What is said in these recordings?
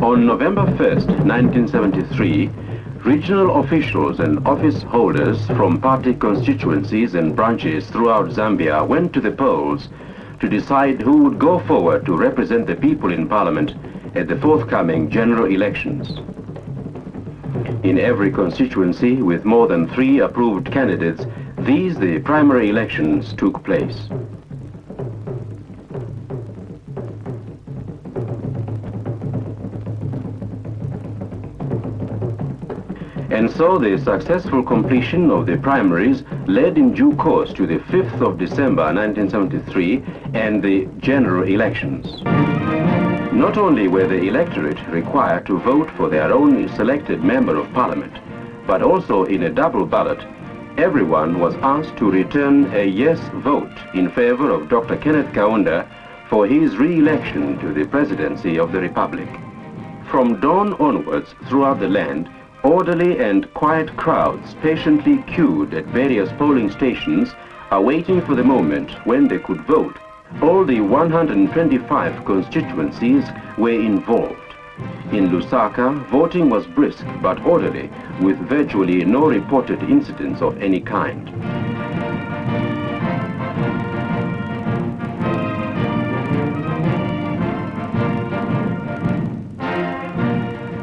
On November 1st, 1973, regional officials and office holders from party constituencies and branches throughout Zambia went to the polls to decide who would go forward to represent the people in Parliament at the forthcoming general elections. In every constituency with more than 3 approved candidates, the primary elections took place. And so the successful completion of the primaries led in due course to the 5th of December 1973 and the general elections. Not only were the electorate required to vote for their own selected member of parliament, but also in a double ballot, everyone was asked to return a yes vote in favor of Dr. Kenneth Kaunda for his re-election to the presidency of the Republic. From dawn onwards throughout the land, orderly and quiet crowds patiently queued at various polling stations, awaiting for the moment when they could vote. All the 125 constituencies were involved. In Lusaka, voting was brisk but orderly, with virtually no reported incidents of any kind.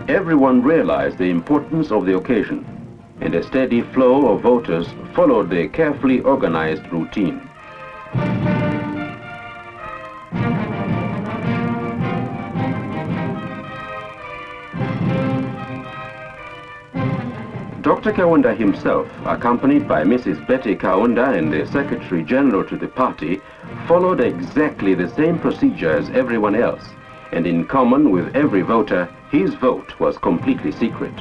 Everyone realized the importance of the occasion, and a steady flow of voters followed the carefully organized routine. Dr. Kaunda himself, accompanied by Mrs. Betty Kaunda and the Secretary General to the party, followed exactly the same procedure as everyone else, and in common with every voter, his vote was completely secret.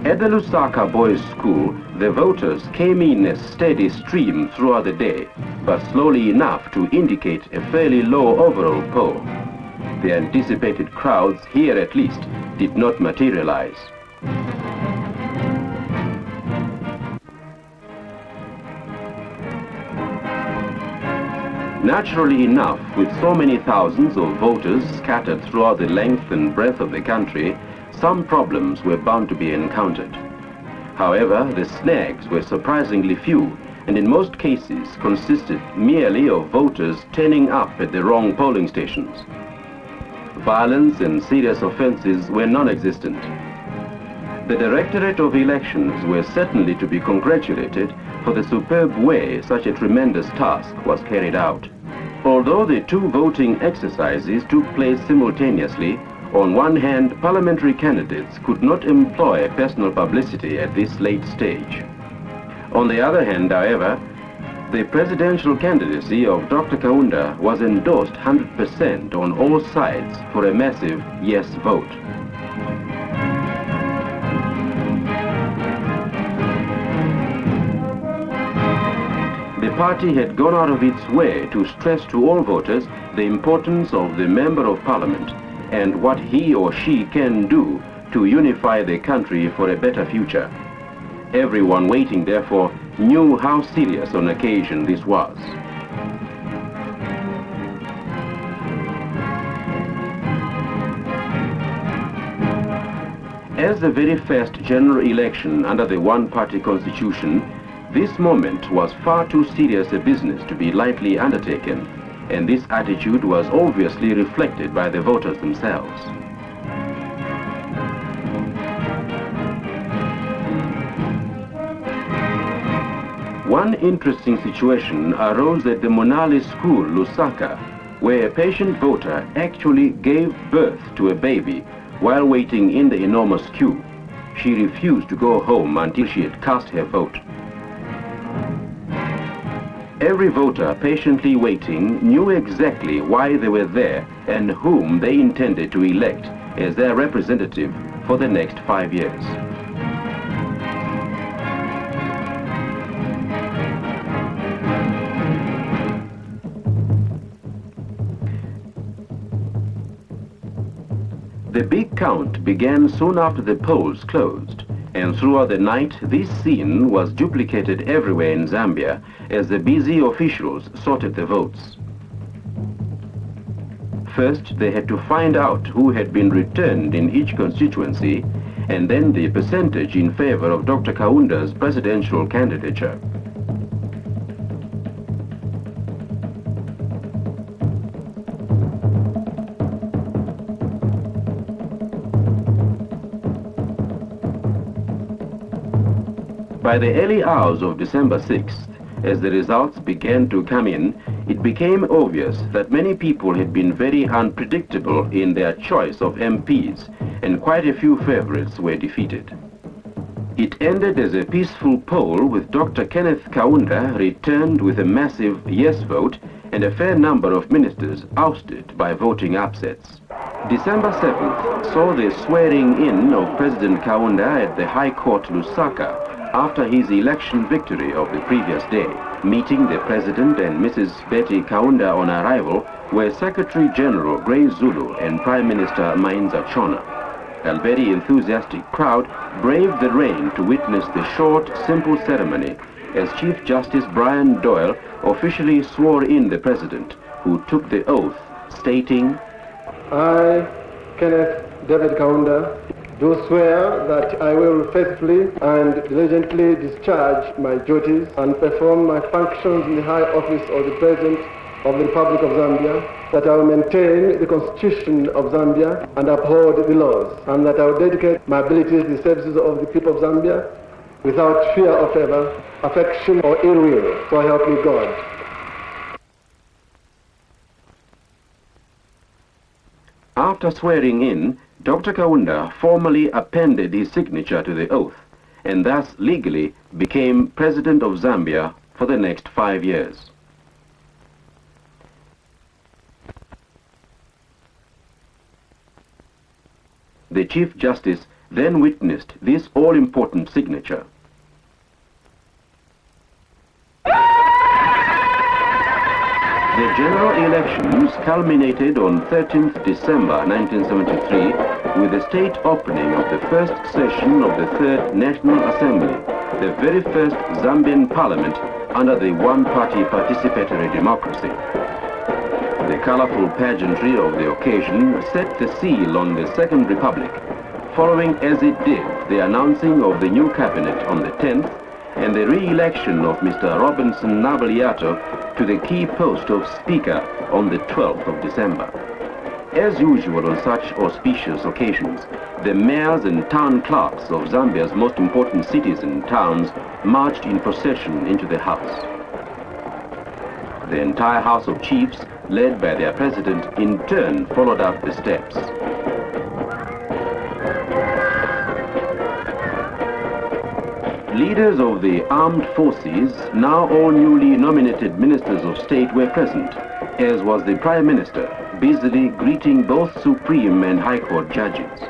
At the Lusaka Boys' School, the voters came in a steady stream throughout the day, but slowly enough to indicate a fairly low overall poll. The anticipated crowds, here at least, did not materialize. Naturally enough, with so many thousands of voters scattered throughout the length and breadth of the country, some problems were bound to be encountered. However, the snags were surprisingly few, and in most cases consisted merely of voters turning up at the wrong polling stations. Violence and serious offenses were non-existent. The Directorate of Elections were certainly to be congratulated for the superb way such a tremendous task was carried out. Although the 2 voting exercises took place simultaneously, on one hand, parliamentary candidates could not employ personal publicity at this late stage. On the other hand, however, the presidential candidacy of Dr. Kaunda was endorsed 100% on all sides for a massive yes vote. The party had gone out of its way to stress to all voters the importance of the Member of Parliament and what he or she can do to unify the country for a better future. Everyone waiting, therefore, knew how serious an occasion this was. As the very first general election under the one-party constitution, this moment was far too serious a business to be lightly undertaken, and this attitude was obviously reflected by the voters themselves. One interesting situation arose at the Monali School, Lusaka, where a patient voter actually gave birth to a baby while waiting in the enormous queue. She refused to go home until she had cast her vote. Every voter patiently waiting knew exactly why they were there and whom they intended to elect as their representative for the next 5 years. The big count began soon after the polls closed, and throughout the night this scene was duplicated everywhere in Zambia as the busy officials sorted the votes. First, they had to find out who had been returned in each constituency, and then the percentage in favor of Dr. Kaunda's presidential candidature. By the early hours of December 6th, as the results began to come in, it became obvious that many people had been very unpredictable in their choice of MPs, and quite a few favorites were defeated. It ended as a peaceful poll with Dr. Kenneth Kaunda returned with a massive yes vote and a fair number of ministers ousted by voting upsets. December 7th saw the swearing in of President Kaunda at the High Court Lusaka after his election victory of the previous day. Meeting the President and Mrs. Betty Kaunda on arrival were Secretary General Grace Zulu and Prime Minister Mainza Chona. A very enthusiastic crowd braved the rain to witness the short, simple ceremony as Chief Justice Brian Doyle officially swore in the President, who took the oath, stating, I, Kenneth David Kaunda, do swear that I will faithfully and diligently discharge my duties and perform my functions in the high office of the President of the Republic of Zambia, that I will maintain the Constitution of Zambia and uphold the laws, and that I will dedicate my abilities to the services of the people of Zambia without fear or favor, affection or ill will, so help me God. After swearing in, Dr. Kaunda formally appended his signature to the oath, and thus legally became President of Zambia for the next 5 years. The Chief Justice then witnessed this all-important signature. The general elections culminated on 13th December 1973 with the state opening of the first session of the Third National Assembly, the very first Zambian parliament under the one-party participatory democracy. The colorful pageantry of the occasion set the seal on the Second Republic, following as it did the announcing of the new cabinet on the 10th and the re-election of Mr. Robinson Nabaliato to the key post of Speaker on the 12th of December. As usual on such auspicious occasions, the mayors and town clerks of Zambia's most important cities and towns marched in procession into the house. The entire House of Chiefs, led by their president, in turn followed up the steps. Leaders of the armed forces, now all newly nominated ministers of state, were present, as was the Prime Minister, busily greeting both Supreme and High Court judges.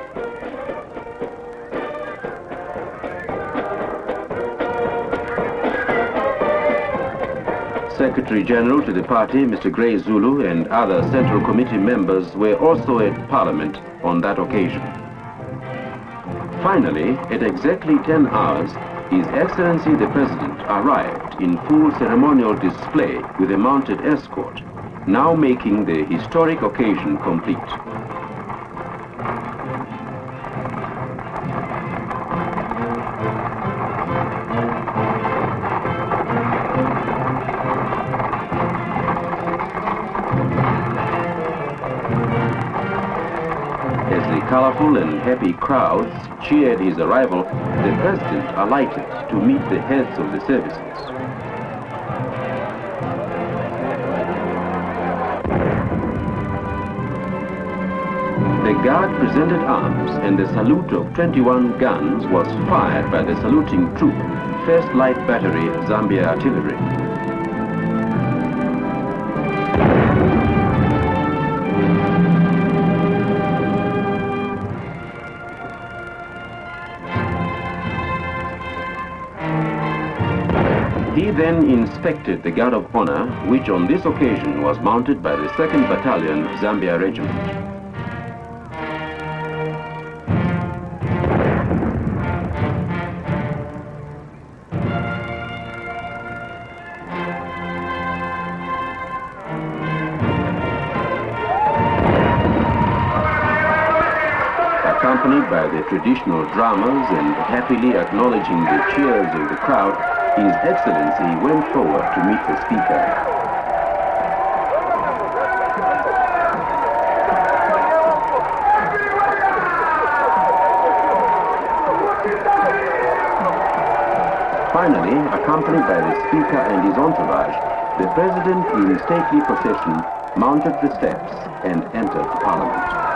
Secretary General to the party, Mr. Grace Zulu, and other Central Committee members were also at Parliament on that occasion. Finally, at exactly 10 hours, His Excellency the President arrived in full ceremonial display with a mounted escort, now making the historic occasion complete. As the colorful and happy crowds cheered his arrival, the President alighted to meet the heads of the services. The guard presented arms, and the salute of 21 guns was fired by the saluting troop, 1st Light Battery Zambia Artillery. He then inspected the Guard of Honor, which on this occasion was mounted by the 2nd Battalion Zambia Regiment. Accompanied by the traditional drummers and happily acknowledging the cheers of the crowd, His Excellency went forward to meet the Speaker. Finally, accompanied by the Speaker and his entourage, the President in stately procession mounted the steps and entered Parliament.